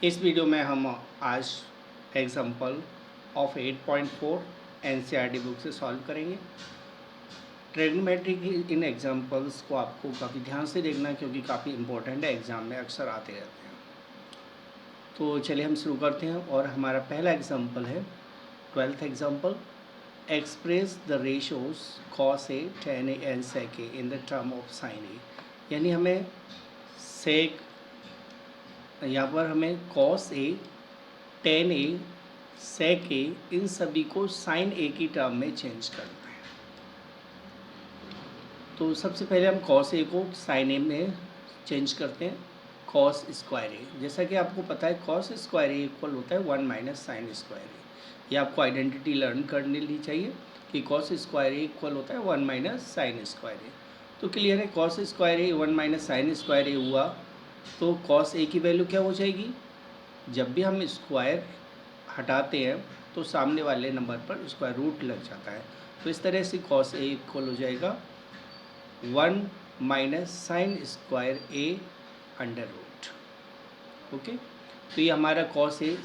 इस वीडियो में हम आज एग्जाम्पल ऑफ 8.4 एनसीईआरटी बुक से सॉल्व करेंगे। ट्रिग्नोमेट्री की इन एग्जाम्पल्स को आपको काफ़ी ध्यान से देखना है क्योंकि काफ़ी इंपॉर्टेंट है, एग्ज़ाम में अक्सर आते रहते हैं। तो चलिए हम शुरू करते हैं और हमारा पहला एग्जाम्पल है 12th example. Express the ratios cos A, tan A and sec A in the term of sin ए। यानी हमें सेक, यहाँ पर हमें cos A, tan A, sec ए, इन सभी को sin ए की टर्म में चेंज करना है। तो सबसे पहले हम cos ए को sin ए में चेंज करते हैं, cos स्क्वायर ए। जैसा कि आपको पता है cos स्क्वायर ए इक्वल होता है 1 माइनस साइन स्क्वायर ए। ये आपको आइडेंटिटी लर्न करने ली चाहिए कि cos स्क्वायर ए इक्वल होता है 1 माइनस साइन स्क्वायर ए। तो क्लियर है, cos स्क्वायर ए 1 माइनस साइन स्क्वायर ए हुआ तो cos ए की वैल्यू क्या हो जाएगी? जब भी हम स्क्वायर हटाते हैं तो सामने वाले नंबर पर स्क्वायर रूट लग जाता है। तो इस तरह से cos ए इक्वल हो जाएगा 1 minus sine square A under root. Okay, तो ये हमारा cos ए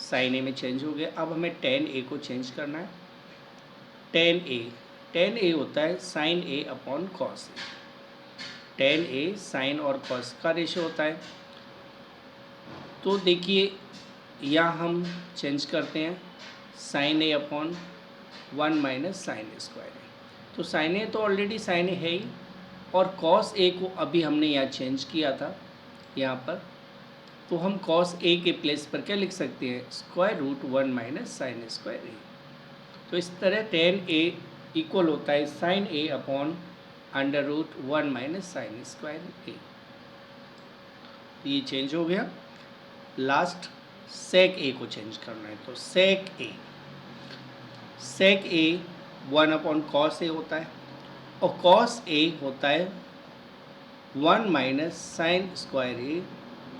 साइन ए में चेंज हो गया। अब हमें tan ए को चेंज करना है। tan ए होता है sine A upon cos A. tan A sign और cos का रेशो होता है। तो देखिए यहाँ हम चेंज करते हैं sign A upon 1 minus sine square A. तो साइन ए तो ऑलरेडी साइन ए है ही, और cos ए को अभी हमने यहाँ चेंज किया था यहाँ पर, तो हम cos ए के प्लेस पर क्या लिख सकते हैं? Square root 1 minus sine square A. तो इस तरह tan ए इक्वल होता है sine A upon under root 1 minus sine square A. ये चेंज हो गया। लास्ट sec ए को चेंज करना है, तो sec ए 1 अपॉन cos ए होता है और cos ए होता है 1 माइनस साइन स्क्वायर ए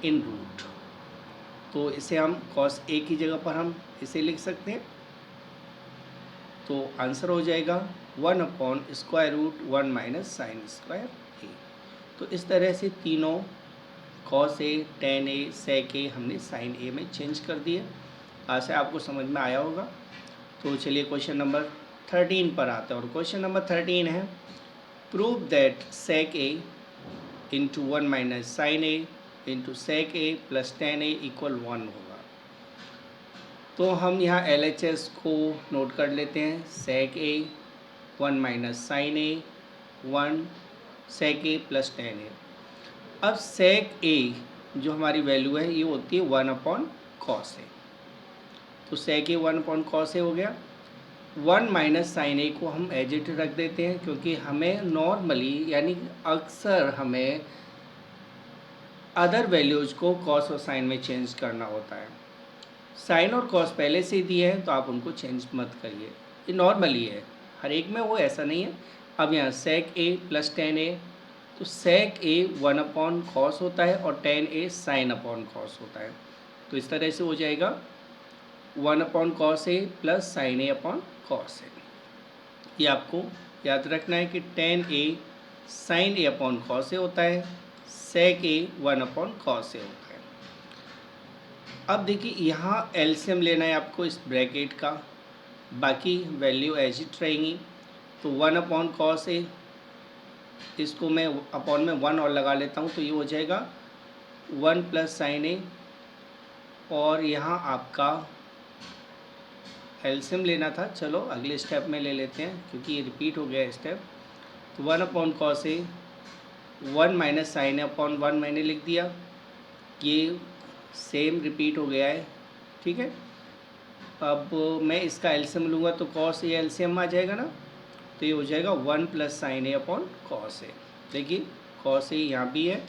इन रूट। तो इसे हम cos ए की जगह पर हम इसे लिख सकते हैं। तो आंसर हो जाएगा 1 upon square root 1 minus sine square A. तो इस तरह से तीनों cos ए, tan ए, sec ए हमने sin ए में चेंज कर दिए। आशा आपको समझ में आया होगा। तो चलिए क्वेश्चन नंबर 13 पर आते हैं और क्वेश्चन नंबर 13 है prove that sec a into 1 minus sine a into sec a plus tan A equal 1 होगा। तो हम यहाँ LHS को नोट कर लेते हैं। sec A 1 minus sine A 1 sec a plus tan ए। अब sec ए जो हमारी वैल्यू है ये होती है 1 अपॉन cos ए। तो sec ए 1 अपॉन cos ए हो गया। 1 माइनस साइन ए को हम एज इट रख देते हैं क्योंकि हमें नॉर्मली यानी अक्सर हमें अदर वैल्यूज़ को cos और साइन में चेंज करना होता है। साइन और cos पहले से ही दिए हैं तो आप उनको चेंज मत करिए, ये नॉर्मली है, हर एक में वो ऐसा नहीं है। अब यहाँ sec ए प्लस tan ए, तो sec ए 1 अपॉन cos होता है और tan ए साइन अपॉन cos होता है। तो इस तरह से हो जाएगा 1 upon cos A plus sign A upon cos ए। ये आपको याद रखना है कि tan A sine A upon cos ए होता है, sec ए 1 अपॉन cos ए होता है। अब देखिए यहाँ एलसीएम लेना है आपको इस ब्रैकेट का, बाकी वैल्यू एज इट रहेंगी। तो 1 अपॉन cos ए, इसको मैं अपॉन में 1 और लगा लेता हूँ तो ये हो जाएगा 1 प्लस साइन ए, और यहाँ आपका एलसीएम लेना था, चलो अगले स्टेप में ले लेते हैं क्योंकि ये रिपीट हो गया स्टेप। तो 1 upon cos A 1 minus sine A upon 1 मैंने लिख दिया, ये सेम रिपीट हो गया है, ठीक है। अब मैं इसका एलसीएम लूँगा तो cos ए एलसीएम आ जाएगा ना, तो ये हो जाएगा 1 plus sign A upon cos ए। देखिए cos ए यहाँ भी है,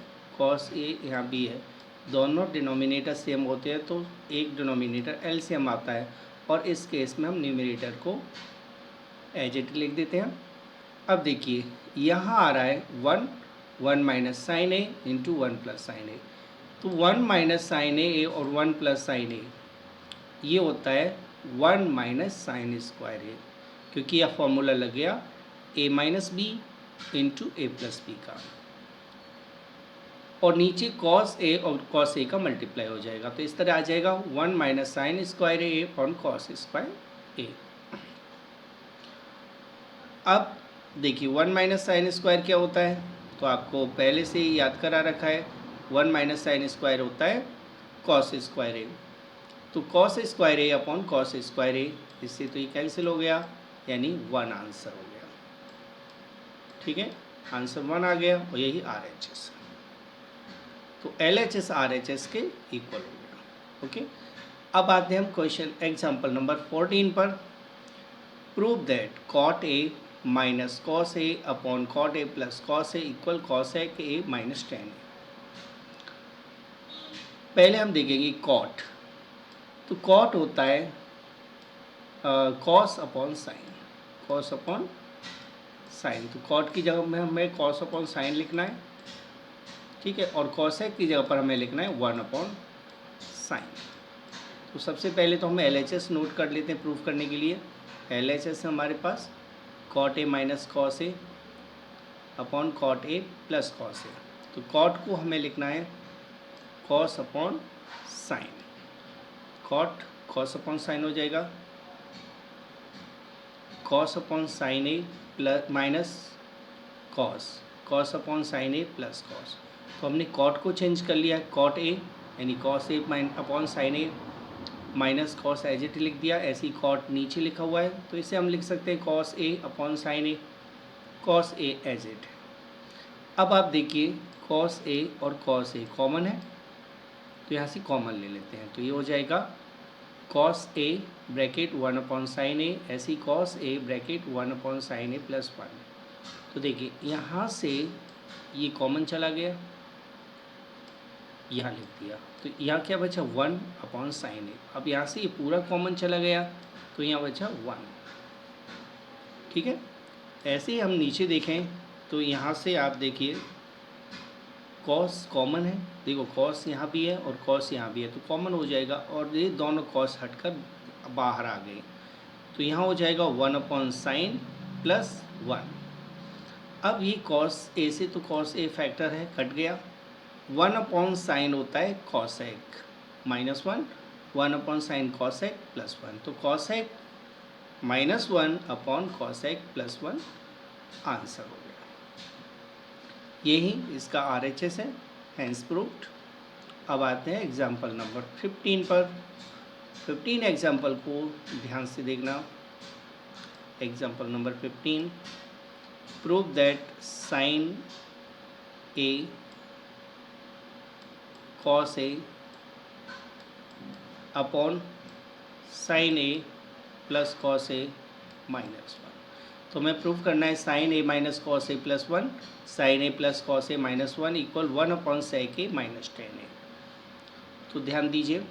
cos ए यहाँ भी है, दोनों डिनोमिनेटर सेम होते हैं तो एक डिनोमिनेटर एलसीएम आता है, और इस केस में हम न्यूमरेटर को एज इट लिख देते हैं। अब देखिए यहाँ आ रहा है 1 minus sine a into 1 plus sign ए। तो 1 माइनस साइन ए और 1 प्लस साइन ए ये होता है 1 माइनस साइन स्क्वायर ए, क्योंकि यह फॉर्मूला लग गया a minus b into a plus b का। और नीचे कॉस ए और कॉस ए का मल्टीप्लाई हो जाएगा, तो इस तरह आ जाएगा 1 माइनस साइन स्क्वायर ए अपॉन कॉस स्क्वायर ए। अब देखिए 1 माइनस साइन स्क्वायर क्या होता है, तो आपको पहले से ही याद करा रखा है, 1 माइनस साइन स्क्वायर होता है कॉस स्क्वायर ए। तो कॉस स्क्वायर ए अपॉन कॉस स्क्वायर ए, इससे तो ये कैंसिल हो गया, यानी 1 आंसर हो गया। ठीक है, आंसर 1 आ गया और यही आर एच एस। तो L H S R H S के इक्वल हो गया। ओके, अब आते हैं हम क्वेश्चन एग्जाम्पल नंबर 14 पर। Prove that cot A minus cos A upon cot A plus cos a equal cos a minus tan. पहले हम देखेंगे कॉट। तो कॉट होता है cos upon sine, cos upon sine. तो कॉट की जगह में हमें कॉस अपॉन साइन लिखना है, ठीक है, और कॉसेक की जगह पर हमें लिखना है 1 अपॉन साइन। तो सबसे पहले तो हम एल एच एस नोट कर लेते हैं प्रूफ करने के लिए। एल एच एस हमारे पास cot A minus cos A upon cot A plus cos A. तो कॉट को हमें लिखना है cos upon sine, cot cos upon sine हो जाएगा, कॉस अपॉन साइन ए plus minus cos, cos upon sine ए plus cos. तो हमने कॉट को चेंज कर लिया, कॉट ए यानी cos A upon sine a minus cos as it लिख दिया। ऐसे ही कॉट नीचे लिखा हुआ है, तो इसे हम लिख सकते हैं cos A upon sine a, cos a as it. अब आप देखिए कॉस ए और कॉस ए कॉमन है, तो यहाँ से कॉमन ले लेते हैं, तो ये हो जाएगा cos A bracket 1 upon sine ए, ऐसे ही cos A bracket 1 upon sine A plus 1। तो देखिए यहाँ से ये कॉमन चला गया, यहाँ लिख दिया, तो यहाँ क्या बचा 1 अपॉन साइन ए। अब यहाँ से ये पूरा कॉमन चला गया, तो यहाँ बचा 1। ठीक है, ऐसे ही हम नीचे देखें तो यहाँ से आप देखिए कॉस कॉमन है, देखो कॉस यहाँ भी है और कॉस यहाँ भी है, तो कॉमन हो जाएगा और ये दोनों कॉस हटकर बाहर आ गए, तो यहाँ हो जाएगा 1 अपॉन साइन प्लस 1। अब ये कॉस ए से तो कॉस ए फैक्टर है, कट गया। 1 अपॉन साइन होता है cosec minus 1, 1 upon sine cosec plus 1, तो cosec minus 1 upon cosec plus 1 answer हो गया। यही इसका आर एच एस है, हैंस प्रूव्ड। अब आते हैं एग्जाम्पल नंबर 15 पर। 15 एग्जाम्पल को ध्यान से देखना। Example number 15, prove that sine a cos A upon sine A plus cos a minus 1। तो हमें प्रूव करना है sine a minus cos a plus 1, sine A plus cos a minus 1 equal 1 upon sec a minus 10 a. तो ध्यान दीजिए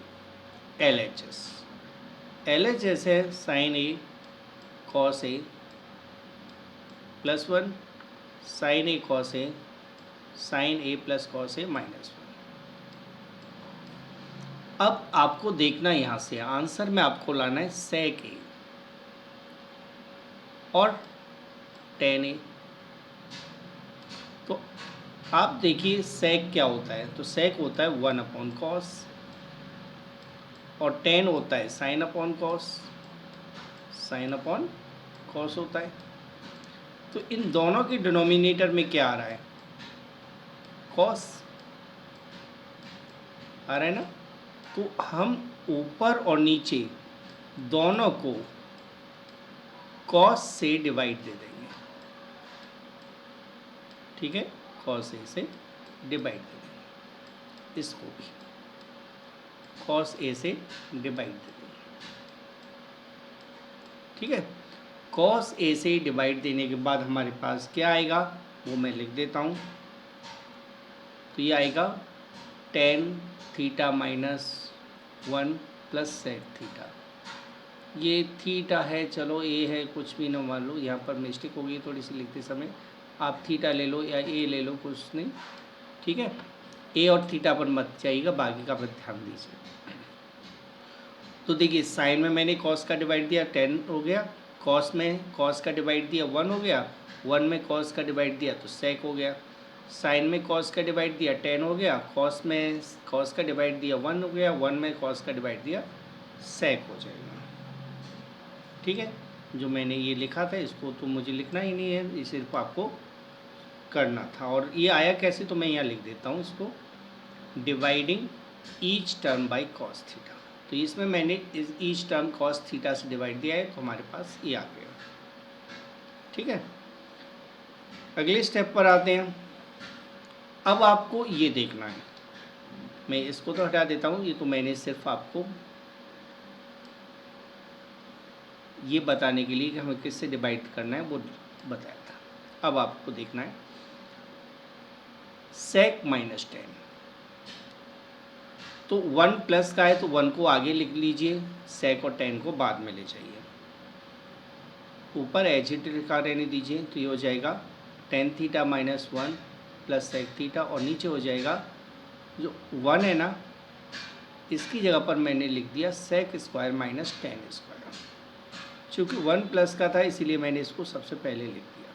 L H S, L H S है sine a cos a plus 1, sine a cos a, sine A plus cos a minus 1। अब आपको देखना यहाँ से answer में आपको लाना है सेक ए और टेन ए। तो आप देखिए सेक क्या होता है, तो सेक होता है 1 अपॉन कॉस और टेन होता है sine upon cos, sine upon cos होता है। तो इन दोनों के डिनोमिनेटर में क्या आ रहा है, कॉस आ रहा है ना, तो हम ऊपर और नीचे दोनों को कॉस से डिवाइड दे देंगे। ठीक है, कॉस ए से डिवाइड दे देंगे, इसको भी कॉस ए से डिवाइड दे देंगे। ठीक है, कॉस ए से डिवाइड देने के बाद हमारे पास क्या आएगा वो मैं लिख देता हूँ। तो ये आएगा tan theta minus 1 plus sec theta. ये थीटा है, चलो ए है, कुछ भी ना मान लो, यहाँ पर मिस्टेक होगी थोड़ी सी लिखते समय, आप थीटा ले लो या ए ले लो, कुछ नहीं। ठीक है, ए और थीटा पर मत जाइएगा, बाकी का पर ध्यान दीजिए। तो देखिए साइन में मैंने कॉस का डिवाइड दिया 10 हो गया, कॉस में कॉस का डिवाइड दिया 1 हो गया, 1 में कॉस का डिवाइड दिया तो सेक हो गया। साइन में कॉस का डिवाइड दिया 10 हो गया, कॉस में कॉस का डिवाइड दिया 1 हो गया, 1 में कॉस का डिवाइड दिया सेक हो जाएगा। ठीक है, जो मैंने ये लिखा था इसको तो मुझे लिखना ही नहीं है, ये सिर्फ आपको करना था। और ये आया कैसे, तो मैं यहाँ लिख देता हूँ इसको, dividing each term by cos theta. तो इसमें मैंने इस ईच टर्म कॉस थीटा से डिवाइड दिया है, तो हमारे पास ये आ गया। ठीक है, अगले स्टेप पर आते हैं। अब आपको ये देखना है, मैं इसको तो हटा देता हूँ, ये तो मैंने सिर्फ आपको ये बताने के लिए कि हमें किससे डिवाइड करना है वो बताया था। अब आपको देखना है सेक माइनस 10, तो 1 प्लस का है तो 1 को आगे लिख लीजिए, सेक और 10 को बाद में ले जाइए, ऊपर एज इट लिखा रहने दीजिए। तो ये हो जाएगा tan theta minus 1 plus sec theta, और नीचे हो जाएगा जो 1 है ना, इसकी जगह पर मैंने लिख दिया सेक स्क्वायर माइनस 10 स्क्वायर। चूँकि 1 प्लस का था इसीलिए मैंने इसको सबसे पहले लिख दिया।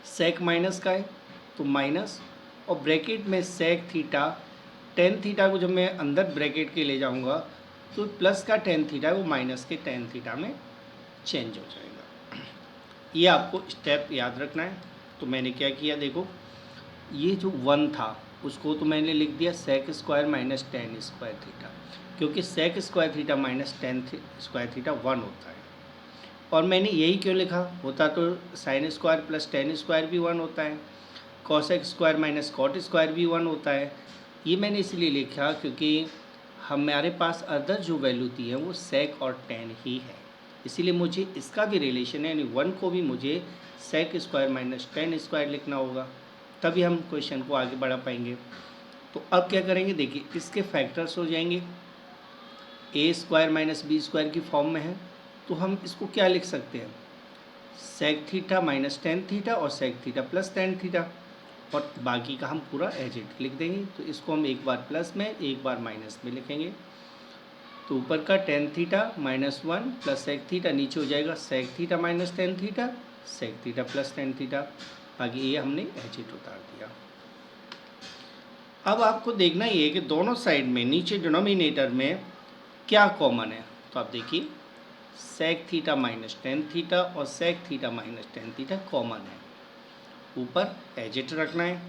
सेक माइनस का है तो माइनस, और ब्रैकेट में सेक थीटा, टेन थीटा को जब मैं अंदर ब्रैकेट के ले जाऊंगा तो प्लस का टेन थीटा वो माइनस के टेन थीटा में चेंज हो जाएगा। ये आपको स्टेप याद रखना है। तो मैंने क्या किया, देखो ये जो 1 था उसको तो मैंने लिख दिया sec square minus 10 square theta, क्योंकि sec square theta minus 10 square theta 1 होता है। और मैंने यही क्यों लिखा, होता तो साइन स्क्वायर प्लस 10 स्क्वायर भी 1 होता है, cosec square minus cot square भी 1 होता है। ये मैंने इसलिए लिखा क्योंकि हमारे पास अदर जो वैल्यू दी है वो सेक और 10 ही है, इसीलिए मुझे इसका भी रिलेशन है, यानी 1 को भी मुझे सेक स्क्वायर माइनस 10 स्क्वायर लिखना होगा, तभी हम क्वेश्चन को आगे बढ़ा पाएंगे। तो अब क्या करेंगे, देखिए इसके फैक्टर्स हो जाएंगे, ए स्क्वायर माइनस बी स्क्वायर की फॉर्म में है, तो हम इसको क्या लिख सकते हैं, सेक थीटा माइनस 10 थीटा और सेक थीटा प्लस 10 थीटा, और बाकी का हम पूरा एज इट लिख देंगे। तो इसको हम एक बार प्लस में एक बार माइनस में लिखेंगे। तो ऊपर का 10 theta minus 1 plus sec theta, नीचे हो जाएगा sec theta minus 10 theta sec theta plus 10 theta, बाकी ये हमने एज इट उतार दिया। अब आपको देखना ये है कि दोनों साइड में नीचे डिनोमिनेटर में क्या कॉमन है। तो आप देखिए सेक थीटा माइनस 10 थीटा और sec theta minus 10 theta common है, ऊपर एज इट रखना है।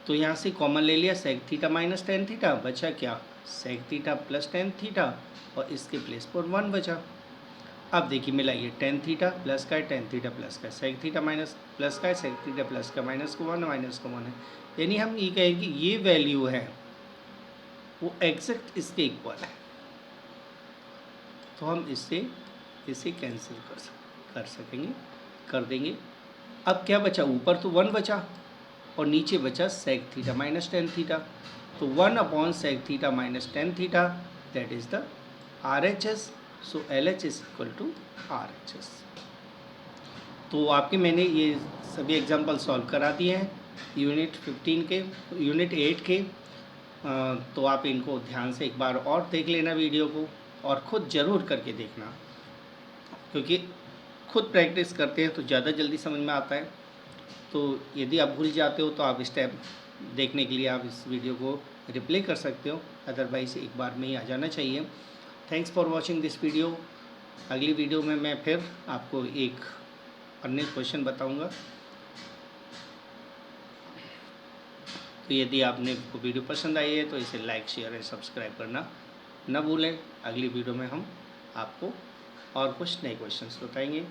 तो यहाँ से कॉमन ले लिया सेक थीटा माइनस 10 थीटा, बचा क्या सेक थीटा प्लस 10 थीटा, और इसके प्लेस पर 1 बचा। अब देखिए मिलाइए 10 थीटा प्लस का है 10 थीटा प्लस का है, सेक थीटा माइनस प्लस का है सेक थीटा प्लस का, माइनस को 1 माइनस को 1 है, यानी हम ये कहें कि ये वैल्यू है वो एग्जैक्ट इसके इक्वल है। तो हम इसे कैंसिल कर सकेंगे, कर देंगे। अब क्या बचा, ऊपर तो 1 बचा और नीचे बचा सेक थीटा माइनस 10 थीटा, तो 1 upon sec theta minus 10 theta, that is the RHS। So LH is equal to RHS। तो आपके मैंने ये सभी एग्जांपल सॉल्व करा दिए हैं यूनिट 15 के, यूनिट 8 के। तो आप इनको ध्यान से एक बार और देख लेना वीडियो को, और ख़ुद ज़रूर करके देखना, क्योंकि खुद प्रैक्टिस करते हैं तो ज़्यादा जल्दी समझ में आता है। तो यदि आप भूल जाते हो तो आप स्टेप देखने के लिए आप इस वीडियो को रिप्ले कर सकते हो, अदरवाइज़ एक बार में ही आ जाना चाहिए। Thanks for watching this video. अगली वीडियो में मैं फिर आपको एक अन्य क्वेश्चन बताऊंगा। तो यदि आपने वीडियो पसंद आई है तो इसे लाइक शेयर और सब्सक्राइब करना न भूलें। अगली वीडियो में हम आपको और कुछ नए क्वेश्चंस बताएंगे।